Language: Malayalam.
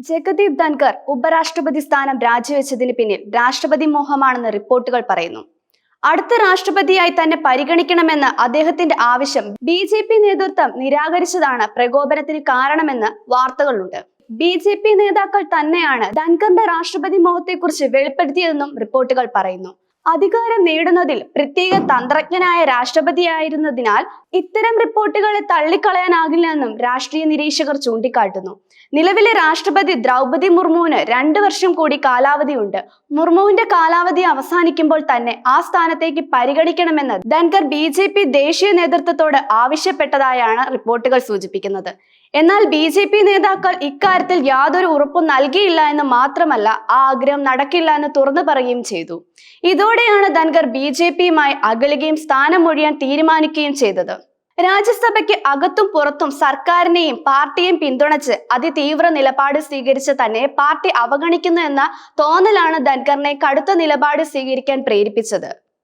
ജഗദീപ് ധൻകർ ഉപരാഷ്ട്രപതി സ്ഥാനം രാജിവെച്ചതിന് പിന്നിൽ രാഷ്ട്രപതി മോഹമാണെന്ന് റിപ്പോർട്ടുകൾ പറയുന്നു. അടുത്ത രാഷ്ട്രപതിയായി തന്നെ പരിഗണിക്കണമെന്ന് അദ്ദേഹത്തിന്റെ ആവശ്യം ബി.ജെ.പി. നേതൃത്വം നിരാകരിച്ചതാണ് പ്രകോപനത്തിന് കാരണമെന്ന് വാർത്തകളുണ്ട്. ബി.ജെ.പി. നേതാക്കൾ തന്നെയാണ് ധൻകറിന്റെ രാഷ്ട്രപതി മോഹത്തെക്കുറിച്ച് വെളിപ്പെടുത്തിയതെന്നും റിപ്പോർട്ടുകൾ പറയുന്നു. അധികാരം നേടുന്നതിൽ പ്രത്യേക തന്ത്രജ്ഞനായ രാഷ്ട്രപതിയായിരുന്നതിനാൽ ഇത്തരം റിപ്പോർട്ടുകളെ തള്ളിക്കളയാനാകില്ലെന്നും രാഷ്ട്രീയ നിരീക്ഷകർ ചൂണ്ടിക്കാട്ടുന്നു. നിലവിലെ രാഷ്ട്രപതി ദ്രൗപദി മുർമുവിന് 2 വർഷം കൂടി കാലാവധിയുണ്ട്. മുർമുവിന്റെ കാലാവധി അവസാനിക്കുമ്പോൾ തന്നെ ആ സ്ഥാനത്തേക്ക് പരിഗണിക്കണമെന്ന് ധൻകർ ബി.ജെ.പി. ദേശീയ നേതൃത്വത്തോട് ആവശ്യപ്പെട്ടതായാണ് റിപ്പോർട്ടുകൾ സൂചിപ്പിക്കുന്നത്. എന്നാൽ ബി.ജെ.പി. നേതാക്കൾ ഇക്കാര്യത്തിൽ യാതൊരു ഉറപ്പും നൽകിയില്ല എന്ന് മാത്രമല്ല, ആ ആഗ്രഹം നടക്കില്ല എന്ന് തുറന്നു പറയുകയും ചെയ്തു. ഇതോടെയാണ് ധൻകർ ബി.ജെ.പിയുമായി അകലുകയും സ്ഥാനമൊഴിയാൻ തീരുമാനിക്കുകയും ചെയ്തത്. രാജ്യസഭയ്ക്ക് അകത്തും പുറത്തും സർക്കാരിനെയും പാർട്ടിയെയും പിന്തുണച്ച് അതിതീവ്ര നിലപാട് സ്വീകരിച്ച് തന്നെ പാർട്ടി അവഗണിക്കുന്നു എന്ന തോന്നലാണ് ധൻകറിനെ കടുത്ത നിലപാട് സ്വീകരിക്കാൻ പ്രേരിപ്പിച്ചത്.